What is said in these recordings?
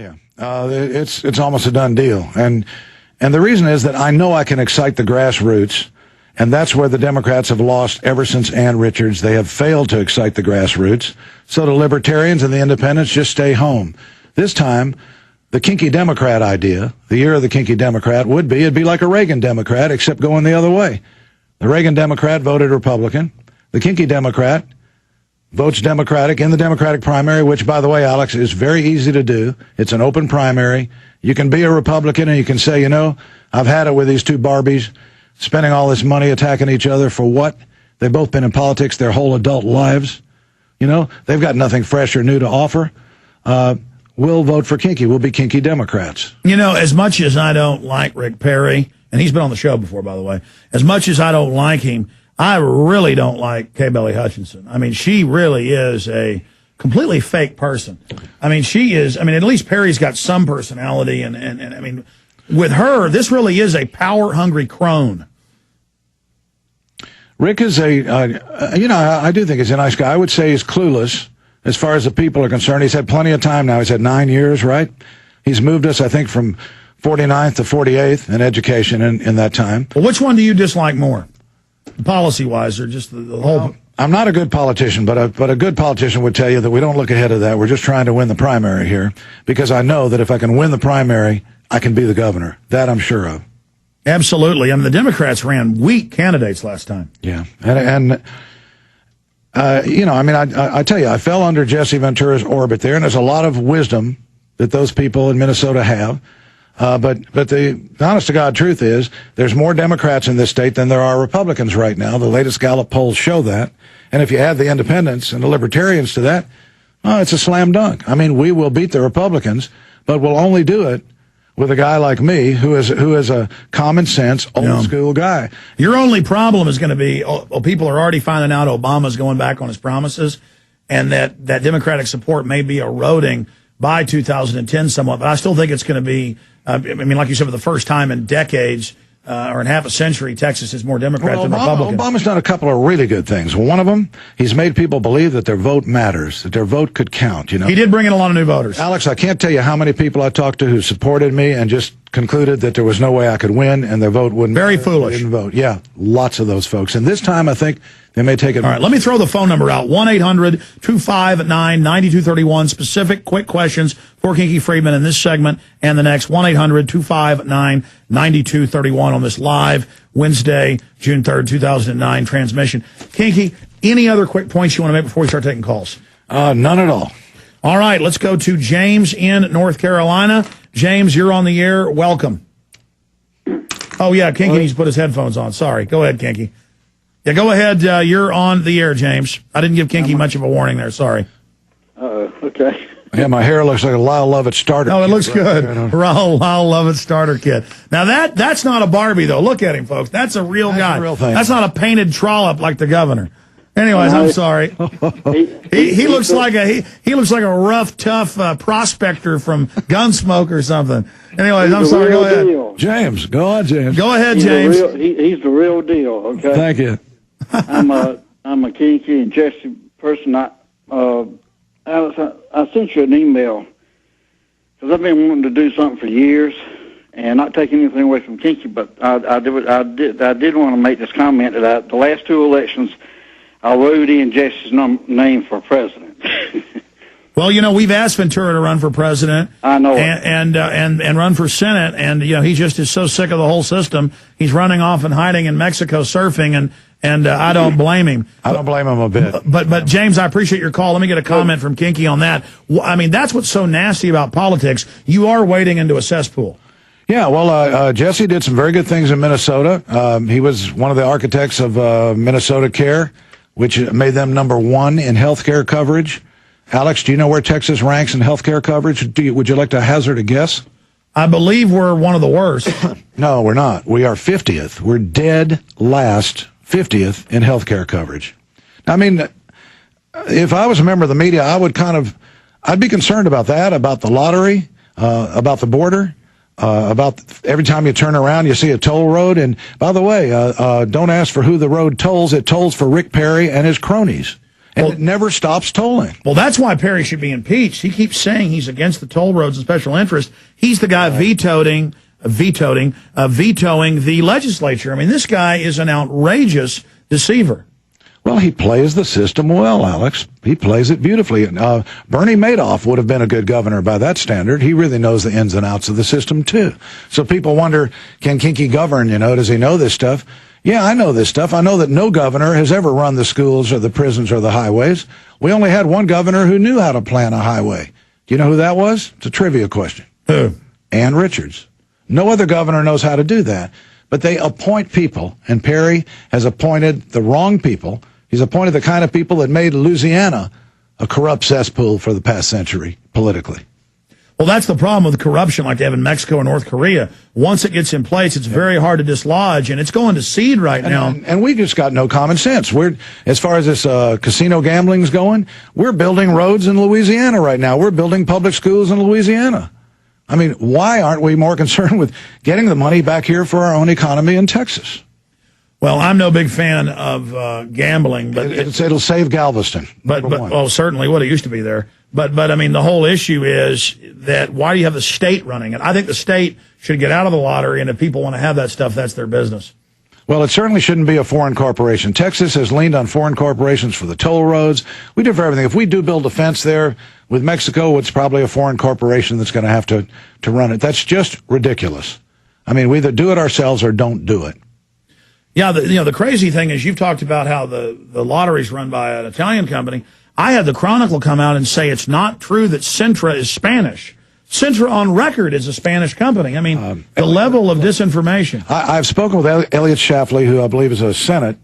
Yeah, it's almost a done deal. And the reason is that I know I can excite the grassroots, and that's where the Democrats have lost ever since Ann Richards. They have failed to excite the grassroots. So the libertarians and the independents just stay home. This time, the Kinky Democrat idea, the year of the Kinky Democrat, it'd be like a Reagan Democrat, except going the other way. The Reagan Democrat voted Republican. The Kinky Democrat votes Democratic in the Democratic primary, which, by the way, Alex, is very easy to do. It's an open primary. You can be a Republican and you can say, I've had it with these two Barbies spending all this money attacking each other for what? They've both been in politics their whole adult lives. They've got nothing fresh or new to offer. We'll vote for Kinky. We'll be Kinky Democrats. As much as I don't like Rick Perry, and he's been on the show before, by the way, as much as I don't like him, I really don't like Kay Belly Hutchinson. I mean, she really is a completely fake person. I mean, at least Perry's got some personality, and I mean, with her, this really is a power-hungry crone. Rick is I do think he's a nice guy. I would say he's clueless as far as the people are concerned. He's had plenty of time now. He's had 9 years, right? He's moved us, I think, from 49th to 48th in education in that time. Well, which one do you dislike more? Policy-wise, or just the whole... Well, I'm not a good politician, but a good politician would tell you that we don't look ahead of that. We're just trying to win the primary here, because I know that if I can win the primary, I can be the governor. That I'm sure of. Absolutely. I mean, the Democrats ran weak candidates last time. Yeah. I tell you, I fell under Jesse Ventura's orbit there, and there's a lot of wisdom that those people in Minnesota have. But the honest-to-God truth is there's more Democrats in this state than there are Republicans right now. The latest Gallup polls show that. And if you add the independents and the libertarians to that, it's a slam dunk. I mean, we will beat the Republicans, but we'll only do it with a guy like me who is a common sense, old school guy. Your only problem is going to be, people are already finding out Obama's going back on his promises, and that Democratic support may be eroding by 2010 somewhat. But I still think it's going to be, like you said, for the first time in decades, or in half a century, Texas is more Democrat than Republican. Obama's done a couple of really good things. One of them, he's made people believe that their vote matters, that their vote could count. He did bring in a lot of new voters. Alex, I can't tell you how many people I talked to who supported me and just concluded that there was no way I could win and their vote wouldn't. Very foolish. Didn't vote. Yeah, lots of those folks. And this time, I think they may take it. All right, let me throw the phone number out. 1-800-259-9231. Specific, quick questions for Kinky Friedman in this segment and the next. 1-800-259-9231 on this live Wednesday, June 3rd, 2009 transmission. Kinky, any other quick points you want to make before we start taking calls? None at all. All right, let's go to James in North Carolina. James, you're on the air. Welcome. Oh, yeah, Kinky needs to put his headphones on. Sorry. Go ahead, Kinky. Yeah, go ahead. You're on the air, James. I didn't give Kinky much of a warning there. Sorry. Okay. Yeah, my hair looks like a Lyle Lovett starter. Oh, it looks good. Lyle Lovett starter kit. Now, that's not a Barbie, though. Look at him, folks. That's a real guy. A real thing. That's not a painted trollop like the governor. Anyways, I'm sorry. He looks like a rough, tough prospector from Gunsmoke or something. Anyways, I'm sorry. Go ahead, James. Go on, James. Go ahead, James. He's the real deal. Okay. Thank you. I'm a Kinky and Jesse person. Alex, I sent you an email because I've been wanting to do something for years, and not taking anything away from Kinky, but I did want to make this comment that the last two elections, I wrote in Jesse's name for president. Well, we've asked Ventura to run for president. I know, and run for Senate, and he just is so sick of the whole system. He's running off and hiding in Mexico surfing, and I don't blame him. I don't blame him a bit. But James, I appreciate your call. Let me get a comment from Kinky on that. I mean, that's what's so nasty about politics. You are wading into a cesspool. Yeah, well, Jesse did some very good things in Minnesota. He was one of the architects of Minnesota Care, which made them #1 in health care coverage. Alex, do you know where Texas ranks in health care coverage? Would you like to hazard a guess? I believe we're one of the worst. No, we're not. We are 50th. We're dead last, 50th in health care coverage. I mean, if I was a member of the media, I'd be concerned about that, about the lottery, about the border, about every time you turn around, you see a toll road. And by the way, don't ask for who the road tolls. It tolls for Rick Perry and his cronies. And it never stops tolling. Well, that's why Perry should be impeached. He keeps saying he's against the toll roads and special interest. He's the guy vetoing the legislature. I mean, this guy is an outrageous deceiver. Well, he plays the system well, Alex. He plays it beautifully. Bernie Madoff would have been a good governor by that standard. He really knows the ins and outs of the system, too. So people wonder, can Kinky govern? Does he know this stuff? Yeah, I know this stuff. I know that no governor has ever run the schools or the prisons or the highways. We only had one governor who knew how to plan a highway. Do you know who that was? It's a trivia question. Who? Ann Richards. No other governor knows how to do that. But they appoint people, and Perry has appointed the wrong people. He's appointed the kind of people that made Louisiana a corrupt cesspool for the past century, politically. Well, that's the problem with corruption like they have in Mexico and North Korea. Once it gets in place, it's very hard to dislodge, and it's going to seed right now. And we just got no common sense. As far as this casino gambling's going, we're building roads in Louisiana right now. We're building public schools in Louisiana. I mean, why aren't we more concerned with getting the money back here for our own economy in Texas? Well, I'm no big fan of gambling, but it'll save Galveston. But certainly what it used to be there. But I mean, the whole issue is that why do you have the state running it? I think the state should get out of the lottery, and if people want to have that stuff, that's their business. Well, it certainly shouldn't be a foreign corporation. Texas has leaned on foreign corporations for the toll roads. We do for everything. If we do build a fence there with Mexico, it's probably a foreign corporation that's going to have to run it. That's just ridiculous. I mean, we either do it ourselves or don't do it. Yeah, the crazy thing is you've talked about how the lottery's run by an Italian company. I had the Chronicle come out and say it's not true that Centra is Spanish. Centra on record is a Spanish company. I mean, the level of disinformation. I've spoken with Elliot Shafley, who I believe is a Senate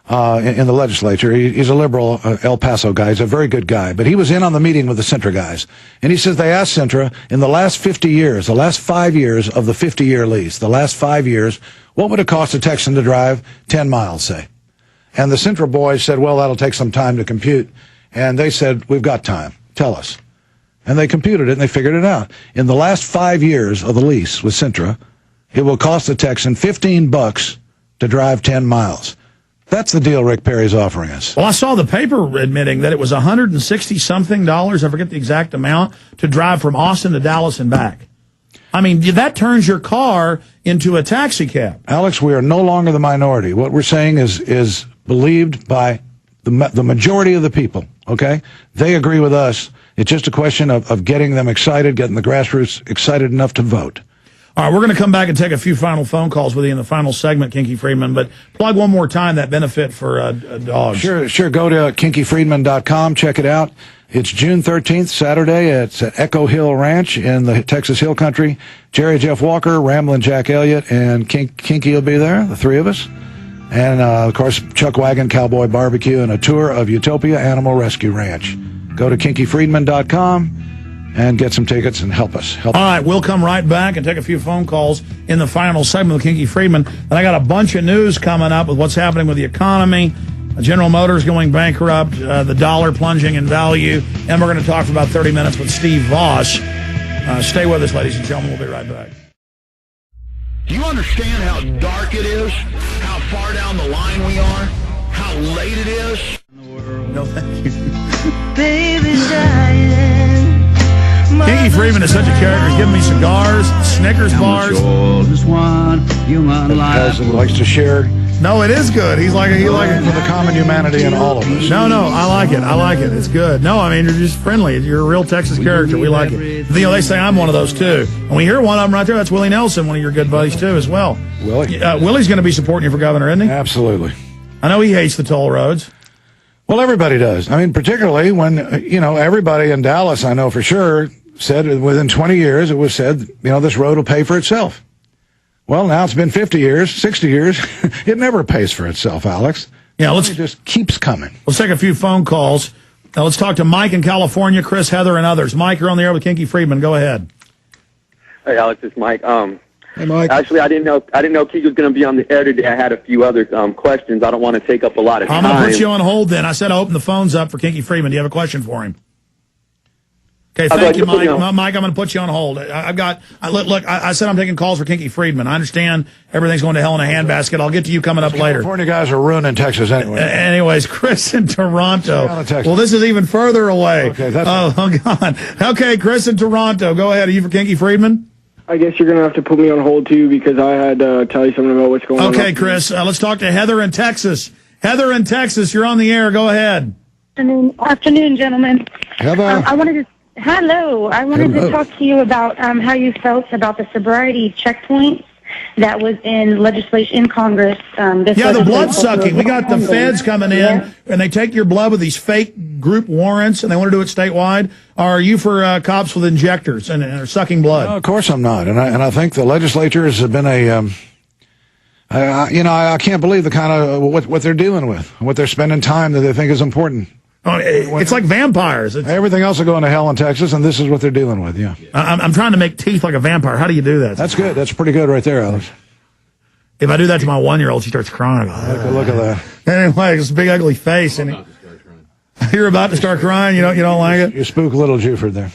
in the legislature. He's a liberal El Paso guy. He's a very good guy. But he was in on the meeting with the Centra guys. And he says they asked Centra, in the last 50 years, the last 5 years of the 50-year lease, the last 5 years, what would it cost a Texan to drive 10 miles, say? And the Centra boys said, well, that'll take some time to compute. And they said, we've got time. Tell us. And they computed it, and they figured it out. In the last 5 years of the lease with Centra, it will cost the Texan $15 to drive 10 miles. That's the deal Rick Perry's offering us. Well, I saw the paper admitting that it was $160-something, I forget the exact amount, to drive from Austin to Dallas and back. I mean, that turns your car into a taxi cab. Alex, we are no longer the minority. What we're saying is believed by the majority of the people, okay? They agree with us. It's just a question of getting them excited, getting the grassroots excited enough to vote. All right, we're going to come back and take a few final phone calls with you in the final segment, Kinky Friedman, but plug one more time that benefit for dogs. Sure. Go to kinkyfriedman.com. Check it out. It's June 13th, Saturday. It's at Echo Hill Ranch in the Texas Hill Country. Jerry Jeff Walker, Ramblin' Jack Elliott, and Kinky will be there, the three of us. And, of course, Chuck Wagon, Cowboy Barbecue, and a tour of Utopia Animal Rescue Ranch. Go to kinkyfriedman.com and get some tickets and help us. All right, we'll come right back and take a few phone calls in the final segment with Kinky Friedman. And I got a bunch of news coming up with what's happening with the economy, General Motors going bankrupt, the dollar plunging in value, and we're going to talk for about 30 minutes with Steve Voss. Stay with us, ladies and gentlemen. We'll be right back. Do you understand how dark it is? How far down the line we are? How late it is? No, thank you. Baby's dying. Kinky Friedman is such a character. He's giving me cigars, Snickers bars. The president likes to share. No, it is good. He like for the common humanity in all of us. No, I like it. It's good. No, I mean, you're just friendly. You're a real Texas character. We like it. They say I'm one of those, too. And we hear one of them right there. That's Willie Nelson, one of your good buddies, too, as well. Willie? Willie's going to be supporting you for governor, isn't he? Absolutely. I know he hates the toll roads. Well, everybody does. I mean, particularly when, everybody in Dallas, I know for sure, said within 20 years, it was said, this road will pay for itself. Well, now it's been 50 years, 60 years. It never pays for itself, Alex. Yeah, it just keeps coming. Let's take a few phone calls. Now, let's talk to Mike in California, Chris, Heather, and others. Mike, you're on the air with Kinky Friedman. Go ahead. Hey, Alex, it's Mike. Hey, Mike. Actually, I didn't know Kinky was going to be on the air today. I had a few other questions. I don't want to take up a lot of time. I'm going to put you on hold then. I said I opened the phones up for Kinky Friedman. Do you have a question for him? Okay, thank you, Mike. Mike, I'm going to put you on hold. I said I'm taking calls for Kinky Friedman. I understand everything's going to hell in a handbasket. I'll get to you coming up later. California guys are ruining Texas anyway. Anyways, Chris in Toronto. Well, this is even further away. Okay, that's oh, God. Okay, Chris in Toronto. Go ahead. Are you for Kinky Friedman? I guess you're going to have to put me on hold, too, because I had to tell you something about what's going on. Okay, Chris. Let's talk to Heather in Texas. Heather in Texas, you're on the air. Go ahead. Afternoon, gentlemen. Heather. I wanted to talk to you about how you felt about the sobriety checkpoints that was in legislation in Congress. The blood sucking. We got the feds coming in, and they take your blood with these fake group warrants, and they want to do it statewide. Are you for cops with injectors and are sucking blood? No, of course I'm not, and I think the legislatures have been I can't believe the kind of what they're dealing with, what they're spending time that they think is important. Oh, it's like vampires. Everything else will go into hell in Texas, and this is what they're dealing with, yeah. I'm trying to make teeth like a vampire. How do you do that? That's good. That's pretty good right there, Alex. If I do that to my 1-year-old, she starts crying. Look at that. Anyway, it's a big, ugly face. And you're about to start crying? You don't like it? You spook little Juford there.